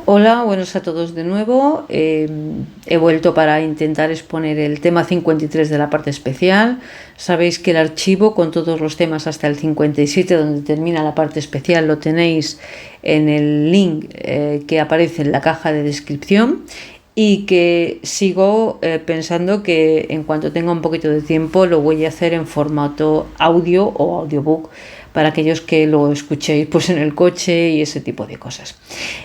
Hola, buenos a todos de nuevo. He vuelto para intentar exponer el tema 53 de la parte especial. Sabéis que el archivo con todos los temas hasta el 57, donde termina la parte especial, lo tenéis en el link que aparece en la caja de descripción, y que sigo pensando que en cuanto tenga un poquito de tiempo lo voy a hacer en formato audio o audiobook para aquellos que lo escuchéis pues en el coche y ese tipo de cosas.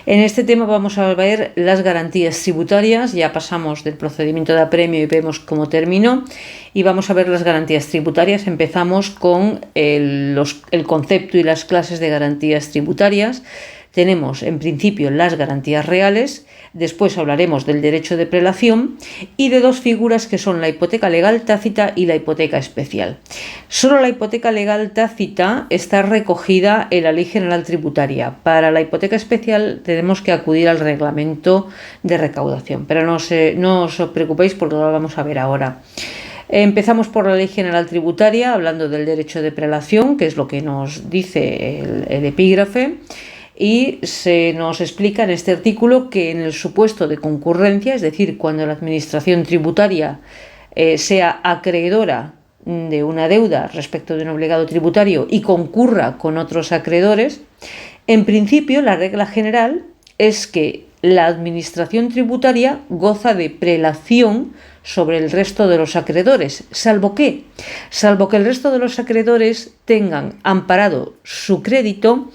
En este tema vamos a ver las garantías tributarias. Ya pasamos del procedimiento de apremio y vemos cómo terminó, y vamos a ver las garantías tributarias. Empezamos con el concepto y las clases de garantías tributarias. Tenemos en principio las garantías reales, después hablaremos del derecho de prelación y de dos figuras que son la hipoteca legal tácita y la hipoteca especial. Solo la hipoteca legal tácita está recogida en la Ley General Tributaria. Para la hipoteca especial tenemos que acudir al reglamento de recaudación, pero no os preocupéis porque lo vamos a ver ahora. Empezamos por la Ley General Tributaria, hablando del derecho de prelación, que es lo que nos dice el epígrafe. Y se nos explica en este artículo que en el supuesto de concurrencia, es decir, cuando la administración tributaria sea acreedora de una deuda respecto de un obligado tributario y concurra con otros acreedores, en principio la regla general es que la administración tributaria goza de prelación sobre el resto de los acreedores, salvo que el resto de los acreedores tengan amparado su crédito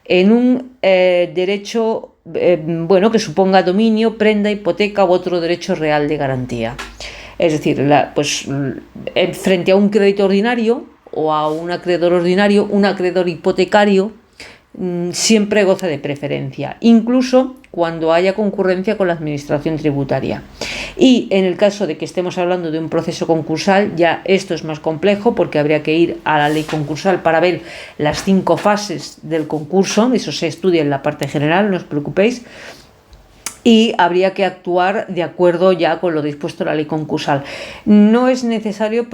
en un derecho que suponga dominio, prenda, hipoteca u otro derecho real de garantía. Es decir, frente a un crédito ordinario o a un acreedor ordinario, un acreedor hipotecario siempre goza de preferencia, incluso cuando haya concurrencia con la administración tributaria. Y en el caso de que estemos hablando de un proceso concursal, ya esto es más complejo, porque habría que ir a la ley concursal para ver las 5 fases del concurso. Eso se estudia en la parte general, no os preocupéis, y habría que actuar de acuerdo ya con lo dispuesto en la ley concursal. No es necesario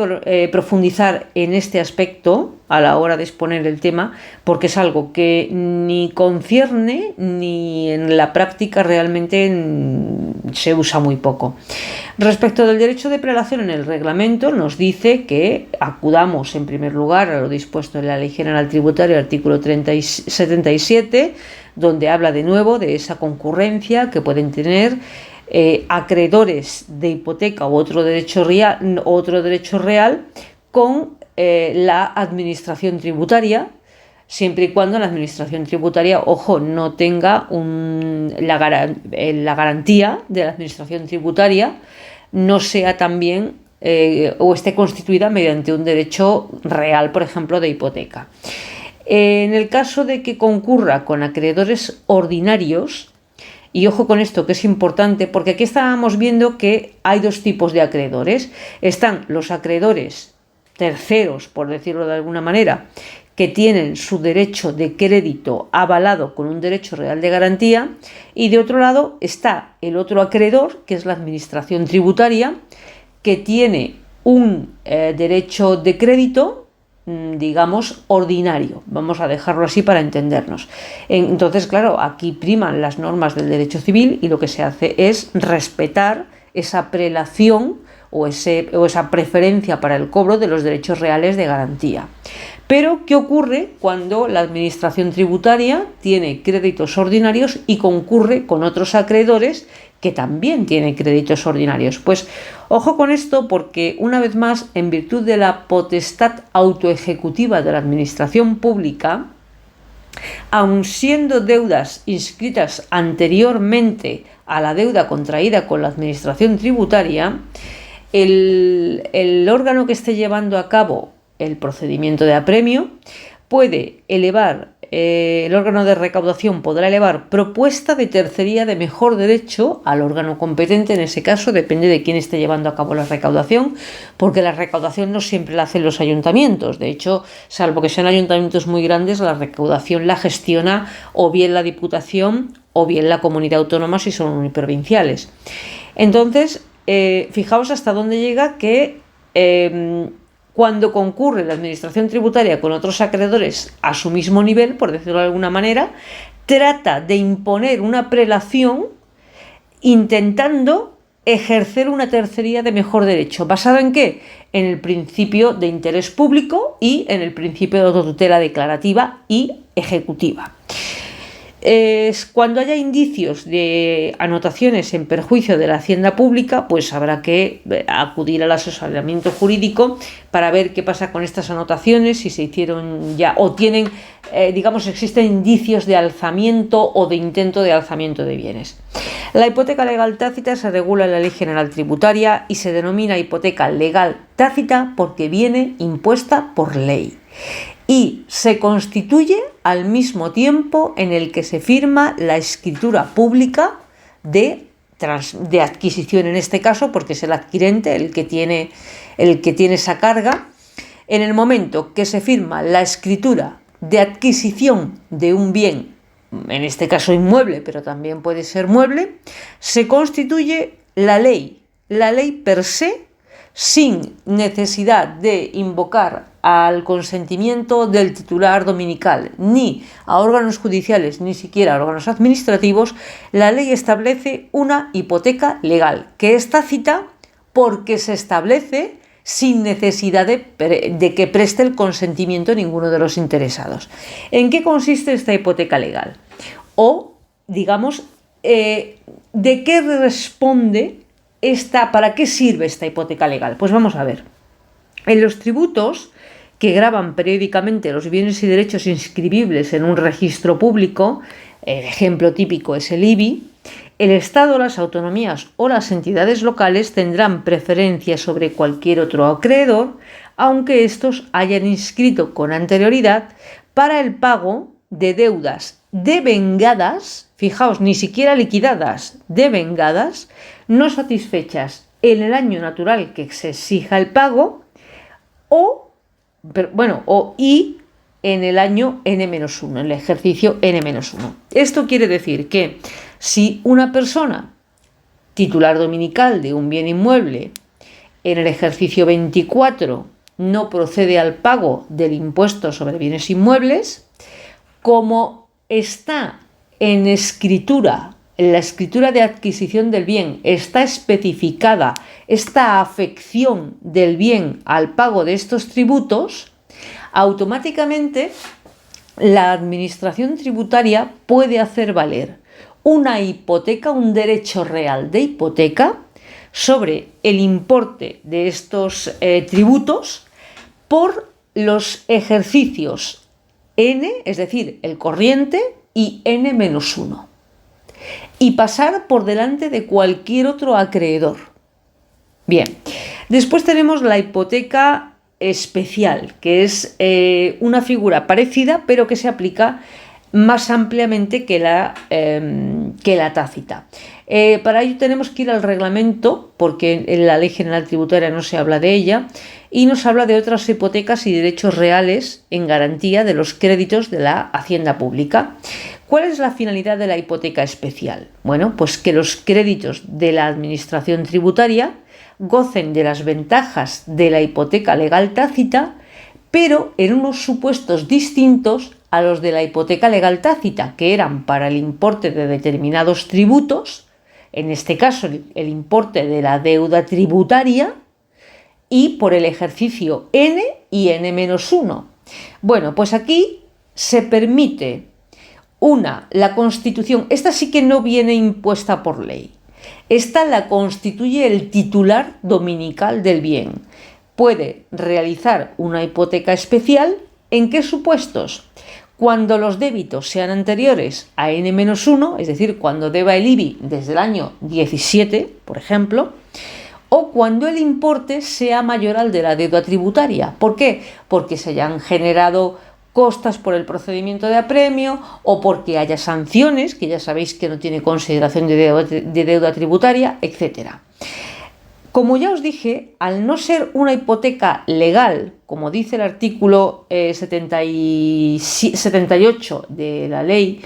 profundizar en este aspecto a la hora de exponer el tema, porque es algo que ni concierne ni en la práctica realmente se usa muy poco. Respecto del derecho de prelación, en el reglamento nos dice que acudamos en primer lugar a lo dispuesto en la Ley General Tributaria, artículo 77, donde habla de nuevo de esa concurrencia que pueden tener acreedores de hipoteca u otro derecho real con la administración tributaria, siempre y cuando la administración tributaria, ojo, no tenga la garantía de la administración tributaria no sea también o esté constituida mediante un derecho real, por ejemplo, de hipoteca. En el caso de que concurra con acreedores ordinarios, y ojo con esto que es importante, porque aquí estábamos viendo que hay dos tipos de acreedores. Están los acreedores terceros, por decirlo de alguna manera, que tienen su derecho de crédito avalado con un derecho real de garantía, y de otro lado está el otro acreedor, que es la administración tributaria, que tiene un derecho de crédito, digamos, ordinario. Vamos a dejarlo así para entendernos. Entonces, claro, aquí priman las normas del derecho civil y lo que se hace es respetar esa prelación o esa preferencia para el cobro de los derechos reales de garantía. Pero, ¿qué ocurre cuando la administración tributaria tiene créditos ordinarios y concurre con otros acreedores que también tienen créditos ordinarios? Pues ojo con esto, porque una vez más, en virtud de la potestad autoejecutiva de la administración pública, aun siendo deudas inscritas anteriormente a la deuda contraída con la administración tributaria, el órgano que esté llevando a cabo el procedimiento de apremio puede elevar, el órgano de recaudación podrá elevar propuesta de tercería de mejor derecho al órgano competente. En ese caso depende de quién esté llevando a cabo la recaudación, porque la recaudación no siempre la hacen los ayuntamientos. De hecho, salvo que sean ayuntamientos muy grandes, la recaudación la gestiona o bien la Diputación o bien la comunidad autónoma si son uniprovinciales. Entonces, fijaos hasta dónde llega que cuando concurre la administración tributaria con otros acreedores a su mismo nivel, por decirlo de alguna manera, trata de imponer una prelación intentando ejercer una tercería de mejor derecho. ¿Basado en qué? En el principio de interés público y en el principio de autotutela declarativa y ejecutiva. Cuando haya indicios de anotaciones en perjuicio de la hacienda pública, pues habrá que acudir al asesoramiento jurídico para ver qué pasa con estas anotaciones, si se hicieron ya o tienen, existen indicios de alzamiento o de intento de alzamiento de bienes. La hipoteca legal tácita se regula en la Ley General Tributaria y se denomina hipoteca legal tácita porque viene impuesta por ley. Y se constituye al mismo tiempo en el que se firma la escritura pública de adquisición, en este caso, porque es el adquirente el que tiene esa carga. En el momento que se firma la escritura de adquisición de un bien, en este caso inmueble, pero también puede ser mueble, se constituye la ley per se, sin necesidad de invocar al consentimiento del titular dominical, ni a órganos judiciales, ni siquiera a órganos administrativos. La ley establece una hipoteca legal, que es tácita porque se establece sin necesidad de que preste el consentimiento ninguno de los interesados. ¿En qué consiste esta hipoteca legal? O, digamos, ¿de qué responde para qué sirve esta hipoteca legal? Pues vamos a ver. En los tributos que gravan periódicamente los bienes y derechos inscribibles en un registro público, el ejemplo típico es el IBI, el Estado, las autonomías o las entidades locales tendrán preferencia sobre cualquier otro acreedor, aunque estos hayan inscrito con anterioridad para el pago de deudas devengadas, fijaos, ni siquiera liquidadas, devengadas, no satisfechas en el año natural que se exija el pago y en el año N-1, en el ejercicio N-1. Esto quiere decir que si una persona titular dominical de un bien inmueble en el ejercicio 24 no procede al pago del impuesto sobre bienes inmuebles, como está en la escritura de adquisición del bien está especificada esta afección del bien al pago de estos tributos, automáticamente la administración tributaria puede hacer valer una hipoteca, un derecho real de hipoteca sobre el importe de estos tributos por los ejercicios N, es decir, el corriente, y N-1. Y pasar por delante de cualquier otro acreedor. Bien, después tenemos la hipoteca especial, que es una figura parecida, pero que se aplica más ampliamente que la tácita. Para ello tenemos que ir al reglamento, porque en la Ley General Tributaria no se habla de ella, y nos habla de otras hipotecas y derechos reales en garantía de los créditos de la hacienda pública. ¿Cuál es la finalidad de la hipoteca especial? Bueno, pues que los créditos de la administración tributaria gocen de las ventajas de la hipoteca legal tácita, pero en unos supuestos distintos a los de la hipoteca legal tácita, que eran para el importe de determinados tributos, en este caso el importe de la deuda tributaria, y por el ejercicio N y N-1. Bueno, pues aquí se permite la constitución, esta sí que no viene impuesta por ley, esta la constituye el titular dominical del bien. Puede realizar una hipoteca especial, ¿en qué supuestos? Cuando los débitos sean anteriores a N-1, es decir, cuando deba el IBI desde el año 17, por ejemplo, o cuando el importe sea mayor al de la deuda tributaria. ¿Por qué? Porque se hayan generado costas por el procedimiento de apremio o porque haya sanciones, que ya sabéis que no tiene consideración de deuda tributaria, etc. Como ya os dije, al no ser una hipoteca legal, como dice el artículo 78 de la ley,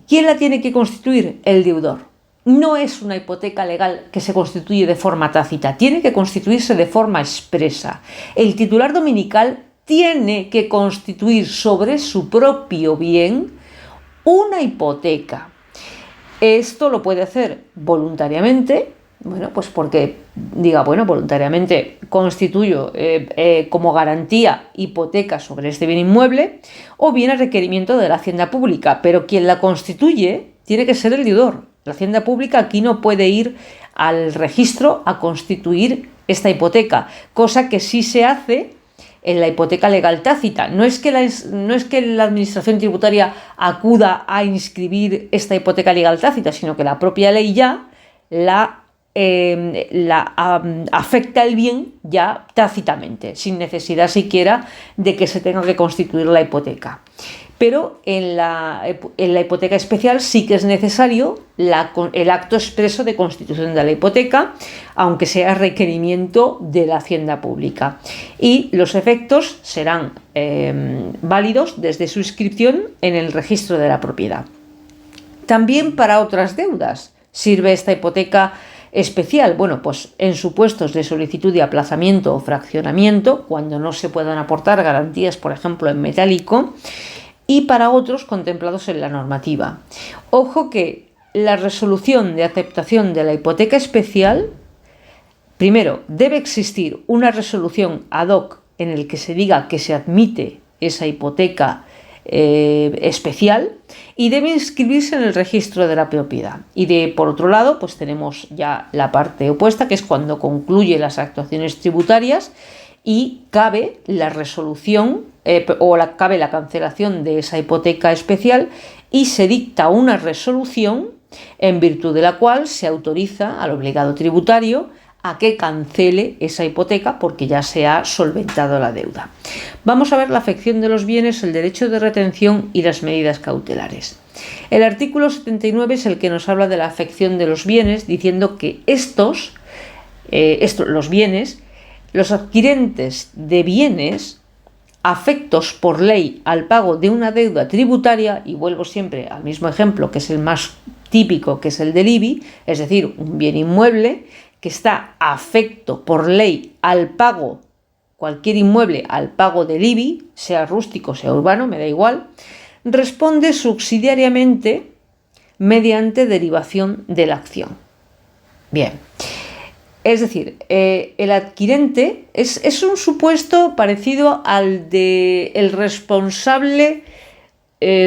¿quién la tiene que constituir? El deudor. No es una hipoteca legal que se constituye de forma tácita, tiene que constituirse de forma expresa. El titular dominical tiene que constituir sobre su propio bien una hipoteca. Esto lo puede hacer voluntariamente, bueno, pues porque diga, bueno, voluntariamente constituyo como garantía hipoteca sobre este bien inmueble, o bien a requerimiento de la Hacienda Pública, pero quien la constituye tiene que ser el deudor. La Hacienda Pública aquí no puede ir al registro a constituir esta hipoteca, cosa que sí se hace en la hipoteca legal tácita. No es que la Administración Tributaria acuda a inscribir esta hipoteca legal tácita, sino que la propia ley ya afecta el bien ya tácitamente, sin necesidad siquiera de que se tenga que constituir la hipoteca. Pero en la hipoteca especial sí que es necesario el acto expreso de constitución de la hipoteca, aunque sea requerimiento de la Hacienda Pública. Y los efectos serán válidos desde su inscripción en el registro de la propiedad. También para otras deudas sirve esta hipoteca especial. Bueno, pues en supuestos de solicitud de aplazamiento o fraccionamiento, cuando no se puedan aportar garantías, por ejemplo, en metálico, y para otros contemplados en la normativa. Ojo que la resolución de aceptación de la hipoteca especial, primero, debe existir una resolución ad hoc en el que se diga que se admite esa hipoteca especial, y debe inscribirse en el registro de la propiedad. Y por otro lado, pues tenemos ya la parte opuesta, que es cuando concluye las actuaciones tributarias y cabe la resolución cabe la cancelación de esa hipoteca especial, y se dicta una resolución en virtud de la cual se autoriza al obligado tributario a que cancele esa hipoteca porque ya se ha solventado la deuda. Vamos a ver la afección de los bienes, el derecho de retención y las medidas cautelares. El artículo 79 es el que nos habla de la afección de los bienes, diciendo que los bienes, los adquirentes de bienes afectos por ley al pago de una deuda tributaria, y vuelvo siempre al mismo ejemplo que es el más típico, que es el del IBI, es decir, un bien inmueble que está afecto por ley al pago, cualquier inmueble al pago del IBI, sea rústico, sea urbano, me da igual, responde subsidiariamente mediante derivación de la acción. Bien. Es decir, el adquirente es un supuesto parecido al del responsable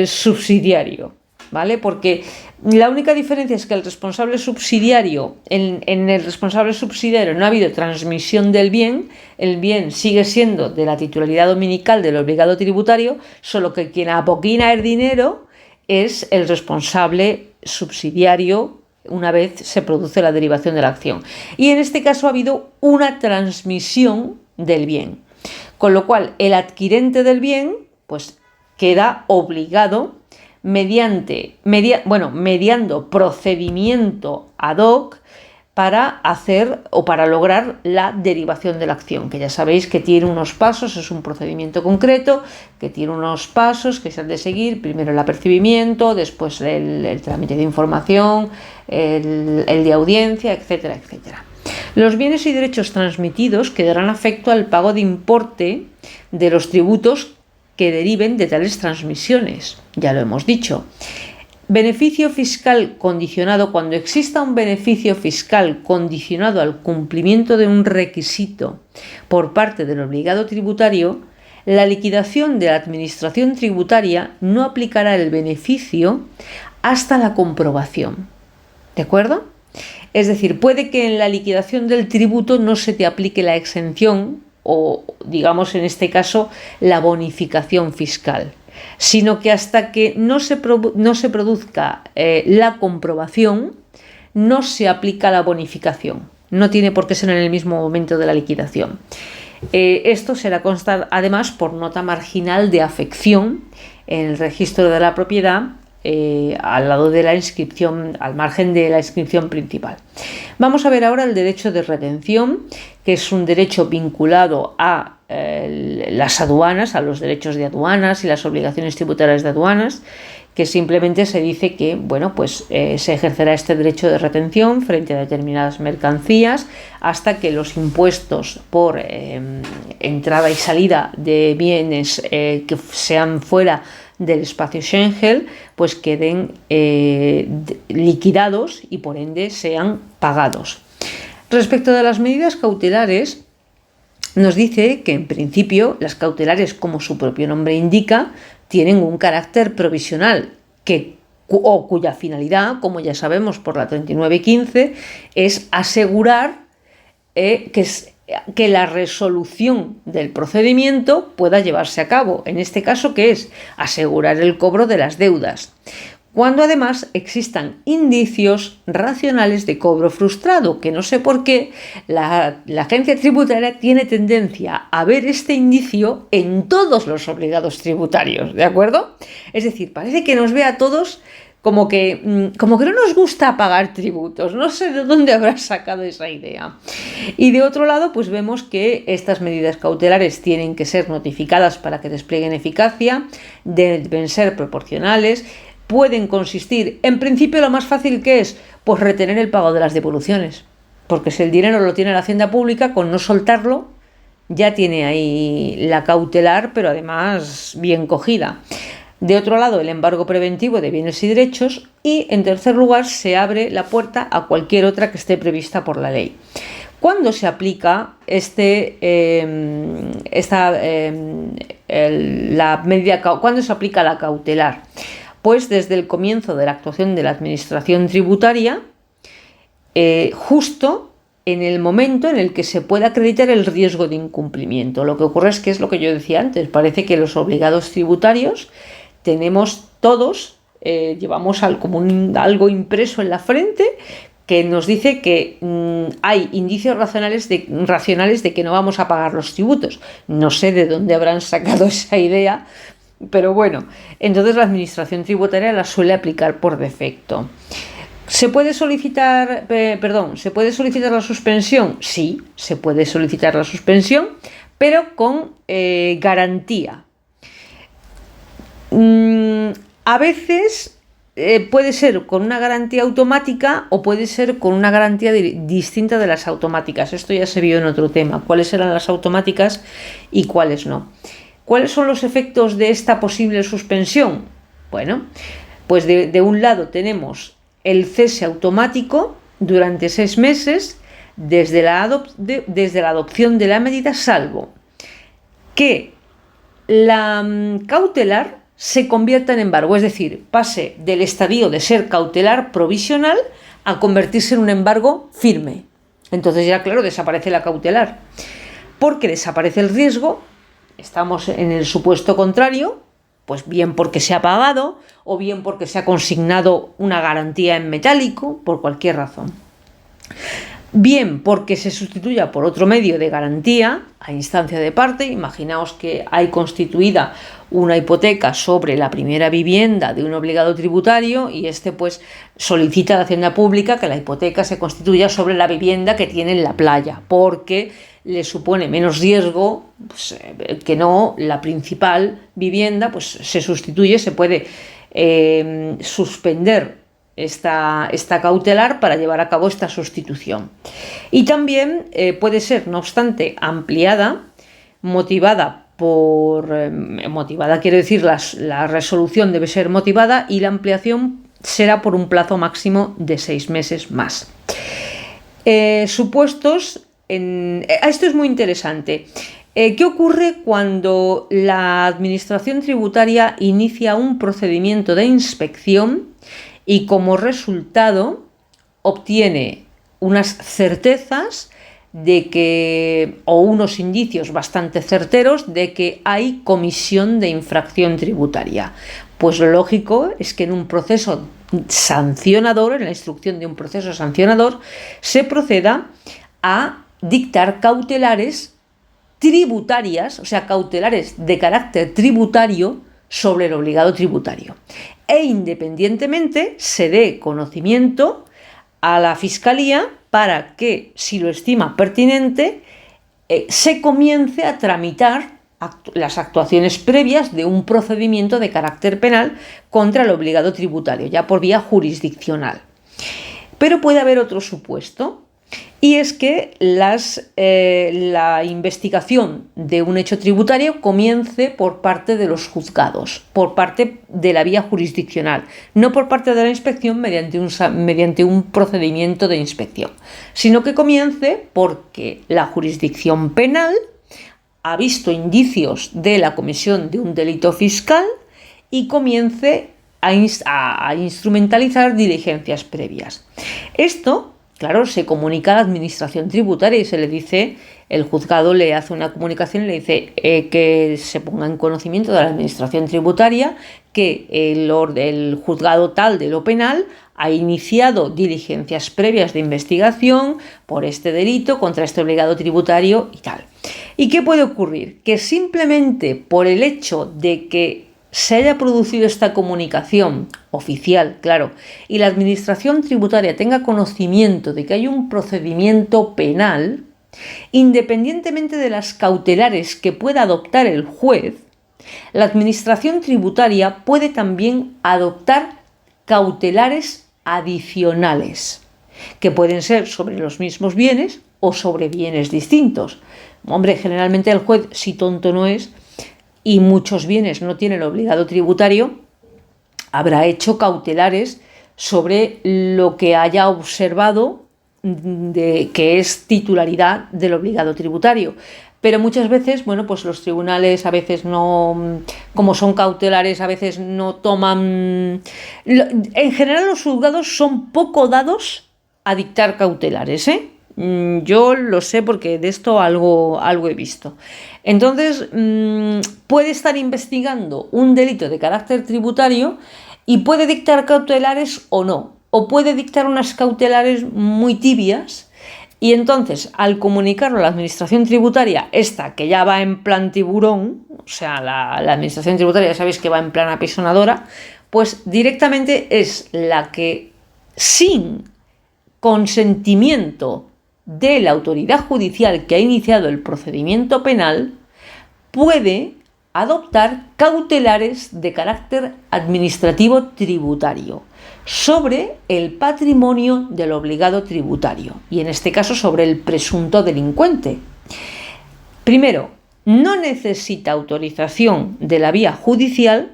subsidiario, ¿vale? Porque la única diferencia es que el responsable subsidiario, en el responsable subsidiario no ha habido transmisión del bien, el bien sigue siendo de la titularidad dominical del obligado tributario, solo que quien apoquina el dinero es el responsable subsidiario una vez se produce la derivación de la acción. Y en este caso ha habido una transmisión del bien, con lo cual el adquirente del bien pues queda obligado mediando procedimiento ad hoc para hacer o para lograr la derivación de la acción, que ya sabéis que tiene unos pasos, es un procedimiento concreto que tiene unos pasos que se han de seguir: primero el apercibimiento, después el trámite de información, el de audiencia, etcétera, etcétera. Los bienes y derechos transmitidos quedarán afecto al pago de importe de los tributos que deriven de tales transmisiones, ya lo hemos dicho. Beneficio fiscal condicionado: cuando exista un beneficio fiscal condicionado al cumplimiento de un requisito por parte del obligado tributario, la liquidación de la administración tributaria no aplicará el beneficio hasta la comprobación. ¿De acuerdo? Es decir, puede que en la liquidación del tributo no se te aplique la exención o, digamos en este caso, la bonificación fiscal, sino que hasta que no se produzca la comprobación, no se aplica la bonificación. No tiene por qué ser en el mismo momento de la liquidación. Esto será constar además por nota marginal de afección en el registro de la propiedad, al lado de la inscripción, al margen de la inscripción principal. Vamos a ver ahora el derecho de retención, que es un derecho vinculado a las aduanas, a los derechos de aduanas y las obligaciones tributarias de aduanas, que simplemente se dice que, bueno, pues se ejercerá este derecho de retención frente a determinadas mercancías hasta que los impuestos por entrada y salida de bienes que sean fuera del espacio Schengen pues queden liquidados y por ende sean pagados. Respecto de las medidas cautelares, nos dice que en principio las cautelares, como su propio nombre indica, tienen un carácter provisional cuya finalidad, como ya sabemos por la 3915, es asegurar que la resolución del procedimiento pueda llevarse a cabo. En este caso, ¿qué es? Asegurar el cobro de las deudas, cuando además existan indicios racionales de cobro frustrado, que no sé por qué la agencia tributaria tiene tendencia a ver este indicio en todos los obligados tributarios, ¿de acuerdo? Es decir, parece que nos ve a todos como que no nos gusta pagar tributos. No sé de dónde habrá sacado esa idea. Y de otro lado, pues vemos que estas medidas cautelares tienen que ser notificadas para que desplieguen eficacia, deben ser proporcionales, pueden consistir, en principio lo más fácil que es, pues retener el pago de las devoluciones. Porque si el dinero lo tiene la Hacienda Pública, con no soltarlo, ya tiene ahí la cautelar, pero además bien cogida. De otro lado, el embargo preventivo de bienes y derechos y, en tercer lugar, se abre la puerta a cualquier otra que esté prevista por la ley. ¿Cuándo se aplica cuándo se aplica la cautelar? Pues desde el comienzo de la actuación de la Administración tributaria, justo en el momento en el que se pueda acreditar el riesgo de incumplimiento. Lo que ocurre es que es lo que yo decía antes, parece que los obligados tributarios tenemos todos, llevamos algo impreso en la frente que nos dice que hay indicios racionales de que no vamos a pagar los tributos. No sé de dónde habrán sacado esa idea, pero bueno, entonces la Administración tributaria la suele aplicar por defecto. ¿Se puede solicitar la suspensión? Sí, se puede solicitar la suspensión, pero con garantía. A veces puede ser con una garantía automática o puede ser con una garantía distinta de las automáticas. Esto ya se vio en otro tema, cuáles eran las automáticas y cuáles no. ¿Cuáles son los efectos de esta posible suspensión? Bueno, pues de un lado tenemos el cese automático durante 6 meses desde la adopción de la medida, salvo que la cautelar se convierta en embargo, es decir, pase del estadio de ser cautelar provisional a convertirse en un embargo firme. Entonces ya, claro, desaparece la cautelar, porque desaparece el riesgo. Estamos en el supuesto contrario, pues bien porque se ha pagado o bien porque se ha consignado una garantía en metálico, por cualquier razón. Bien porque se sustituya por otro medio de garantía a instancia de parte. Imaginaos que hay constituida una hipoteca sobre la primera vivienda de un obligado tributario y pues solicita a la Hacienda Pública que la hipoteca se constituya sobre la vivienda que tiene en la playa, porque le supone menos riesgo que no la principal vivienda, pues se sustituye, se puede suspender esta cautelar para llevar a cabo esta sustitución. Y también puede ser, no obstante, ampliada, motivada quiere decir la resolución debe ser motivada y la ampliación será por un plazo máximo de 6 meses más. Supuestos. Esto es muy interesante. ¿Qué ocurre cuando la Administración tributaria inicia un procedimiento de inspección y como resultado obtiene unas certezas o unos indicios bastante certeros de que hay comisión de infracción tributaria? Pues lo lógico es que en un proceso sancionador, en la instrucción de un proceso sancionador, se proceda a dictar cautelares tributarias, o sea, cautelares de carácter tributario sobre el obligado tributario. E independientemente se dé conocimiento a la Fiscalía para que, si lo estima pertinente, se comience a tramitar las actuaciones previas de un procedimiento de carácter penal contra el obligado tributario, ya por vía jurisdiccional. Pero puede haber otro supuesto. y es que la investigación de un hecho tributario comience por parte de los juzgados, por parte de la vía jurisdiccional, no por parte de la inspección mediante un procedimiento de inspección, sino que comience porque la jurisdicción penal ha visto indicios de la comisión de un delito fiscal y comience a instrumentalizar diligencias previas. Esto, claro, se comunica a la administración tributaria y se le dice, el juzgado le hace una comunicación y le dice que se ponga en conocimiento de la administración tributaria que el juzgado tal de lo penal ha iniciado diligencias previas de investigación por este delito contra este obligado tributario y tal. ¿Y qué puede ocurrir? Que simplemente por el hecho de que se haya producido esta comunicación oficial, claro, y la administración tributaria tenga conocimiento de que hay un procedimiento penal, independientemente de las cautelares que pueda adoptar el juez, la administración tributaria puede también adoptar cautelares adicionales, que pueden ser sobre los mismos bienes o sobre bienes distintos. Hombre, generalmente el juez, si tonto no es, y muchos bienes no tiene el obligado tributario, habrá hecho cautelares sobre lo que haya observado que es titularidad del obligado tributario. Pero muchas veces, bueno, pues los tribunales a veces no, como son cautelares, a veces no toman... En general los juzgados son poco dados a dictar cautelares, ¿eh? Yo lo sé porque de esto algo he visto. Entonces, puede estar investigando un delito de carácter tributario y puede dictar cautelares o no, o puede dictar unas cautelares muy tibias, y entonces al comunicarlo a la administración tributaria, esta que ya va en plan tiburón, o sea, la administración tributaria ya sabéis que va en plan apisonadora, pues directamente es la que sin consentimiento de la autoridad judicial que ha iniciado el procedimiento penal puede adoptar cautelares de carácter administrativo tributario sobre el patrimonio del obligado tributario y en este caso sobre el presunto delincuente. Primero, no necesita autorización de la vía judicial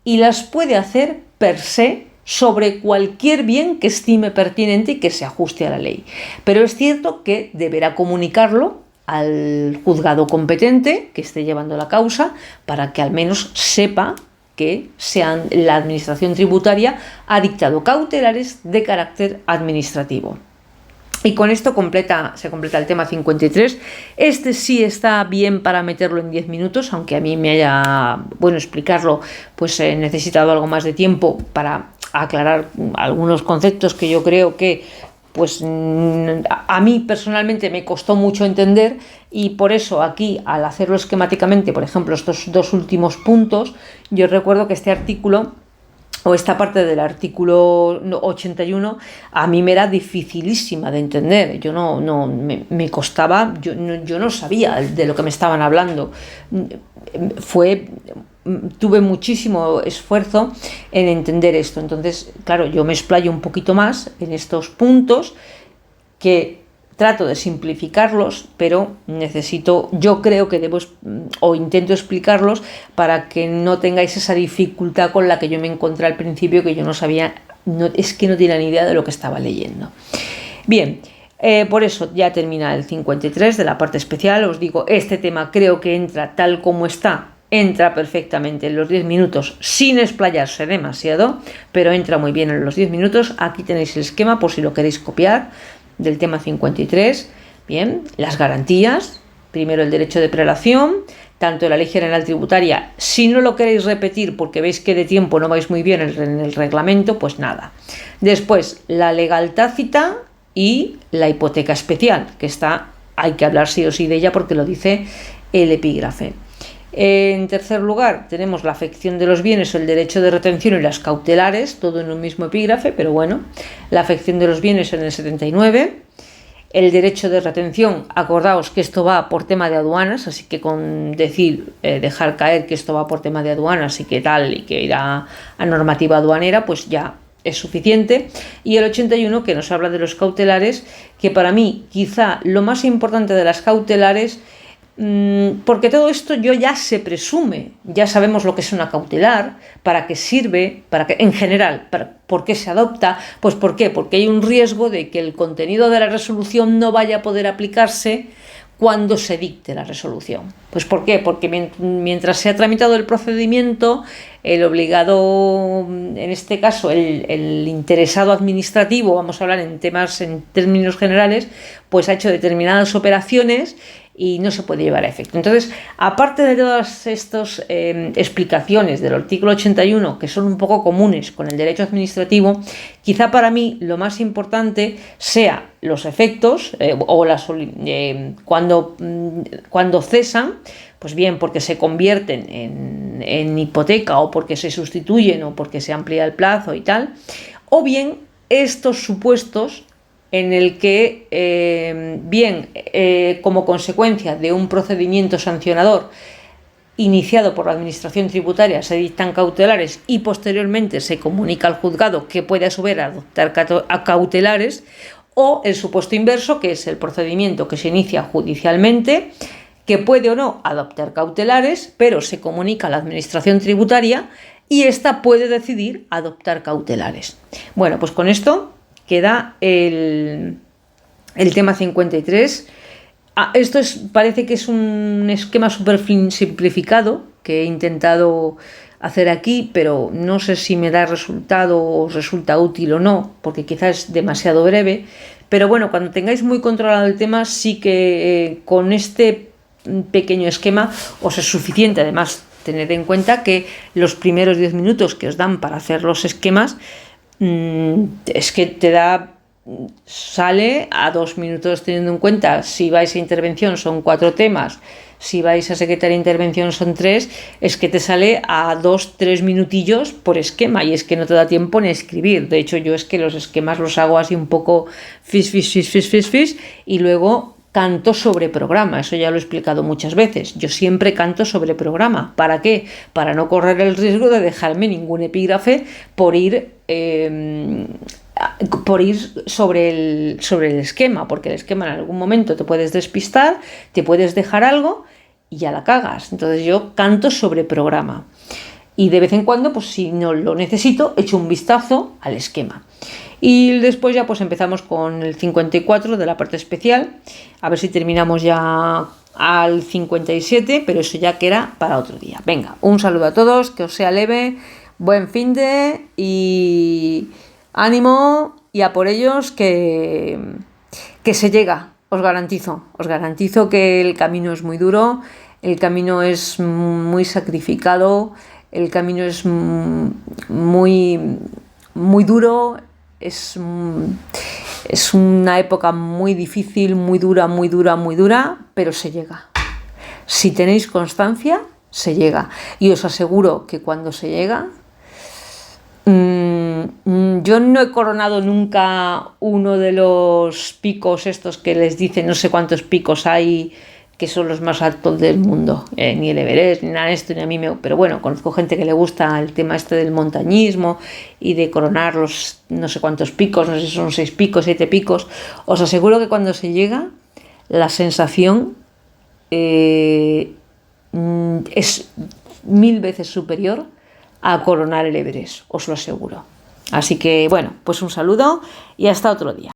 y las puede hacer per se sobre cualquier bien que estime pertinente y que se ajuste a la ley. Pero es cierto que deberá comunicarlo al juzgado competente que esté llevando la causa para que al menos sepa que la administración tributaria ha dictado cautelares de carácter administrativo. Y con esto se completa el tema 53. Este sí está bien para meterlo en 10 minutos, aunque a mí me haya, explicarlo, pues he necesitado algo más de tiempo para aclarar algunos conceptos que yo creo que pues a mí personalmente me costó mucho entender, y por eso aquí, al hacerlo esquemáticamente, por ejemplo, estos dos últimos puntos, yo recuerdo que este artículo o esta parte del artículo 81 a mí me era dificilísima de entender. Yo me costaba, yo no sabía de lo que me estaban hablando. Tuve muchísimo esfuerzo en entender esto. Entonces, claro, yo me explayo un poquito más en estos puntos que trato de simplificarlos, pero yo creo que intento explicarlos para que no tengáis esa dificultad con la que yo me encontré al principio, que yo no sabía, es que no tenía ni idea de lo que estaba leyendo. Bien, por eso ya termina el 53 de la parte especial. Os digo, este tema creo que entra tal como entra perfectamente en los 10 minutos sin explayarse demasiado, pero entra muy bien en los 10 minutos. Aquí tenéis el esquema por si lo queréis copiar del tema 53. Bien, las garantías, primero el derecho de prelación, tanto la Ley General Tributaria. Si no lo queréis repetir porque veis que de tiempo no vais muy bien en el reglamento, pues nada. Después, la legal tácita y la hipoteca especial, que hay que hablar sí o sí de ella porque lo dice el epígrafe. En tercer lugar, tenemos la afección de los bienes, el derecho de retención y las cautelares, todo en un mismo epígrafe, pero bueno, la afección de los bienes en el 79, el derecho de retención, acordaos que esto va por tema de aduanas, así que con dejar caer que esto va por tema de aduanas y que tal, y que irá a normativa aduanera, pues ya es suficiente, y el 81 que nos habla de los cautelares, que para mí quizá lo más importante de las cautelares, porque todo esto ya se presume, ya sabemos lo que es una cautelar, para qué sirve, en general, por qué se adopta. Pues ¿por qué? Porque hay un riesgo de que el contenido de la resolución no vaya a poder aplicarse cuando se dicte la resolución. Pues ¿por qué? Porque mientras se ha tramitado el procedimiento, el obligado, en este caso el interesado administrativo, vamos a hablar en términos generales, pues ha hecho determinadas operaciones y no se puede llevar a efecto. Entonces, aparte de todas estas explicaciones del artículo 81, que son un poco comunes con el derecho administrativo, quizá para mí lo más importante sea los efectos cuando cesan, pues bien porque se convierten en hipoteca, o porque se sustituyen, o porque se amplía el plazo y tal, o bien estos supuestos en el que, como consecuencia de un procedimiento sancionador iniciado por la Administración Tributaria, se dictan cautelares y posteriormente se comunica al juzgado que puede a su vez adoptar cautelares, o el supuesto inverso, que es el procedimiento que se inicia judicialmente, que puede o no adoptar cautelares, pero se comunica a la Administración Tributaria y ésta puede decidir adoptar cautelares. Bueno, pues con esto queda el tema 53. Esto parece que es un esquema súper simplificado que he intentado hacer aquí, pero no sé si me da resultado o resulta útil o no, porque quizás es demasiado breve. Pero bueno, cuando tengáis muy controlado el tema, sí que con este pequeño esquema os es suficiente. Además, tened en cuenta que los primeros 10 minutos que os dan para hacer los esquemas, es que sale a 2 minutos, teniendo en cuenta si vais a intervención son 4 temas, si vais a secretaria de intervención son 3, es que te sale a 2-3 minutillos por esquema, y es que no te da tiempo ni a escribir. De hecho, yo es que los esquemas los hago así un poco fish, y luego canto sobre programa. Eso ya lo he explicado muchas veces. Yo siempre canto sobre programa. ¿Para qué? Para no correr el riesgo de dejarme ningún epígrafe por ir sobre el esquema, porque el esquema en algún momento te puedes despistar, te puedes dejar algo y ya la cagas. Entonces yo canto sobre programa, y de vez en cuando, pues si no lo necesito, echo un vistazo al esquema. Y después ya pues empezamos con el 54 de la parte especial, a ver si terminamos ya al 57, pero eso ya queda para otro día. Venga, un saludo a todos, que os sea leve, buen finde y ánimo, y a por ellos, que se llega, os garantizo que el camino es muy duro, el camino es muy sacrificado, el camino es muy, muy duro, es una época muy difícil, muy dura, pero se llega. Si tenéis constancia, se llega. Y os aseguro que cuando se llega, yo no he coronado nunca uno de los picos estos que les dicen, no sé cuántos picos hay, que son los más altos del mundo, ni el Everest, ni nada de esto, ni a mí pero bueno, conozco gente que le gusta el tema este del montañismo y de coronar los no sé cuántos picos, no sé si son 6 picos, 7 picos. Os aseguro que cuando se llega, la sensación es 1000 veces superior a coronar el Everest, os lo aseguro. Así que bueno, pues un saludo y hasta otro día.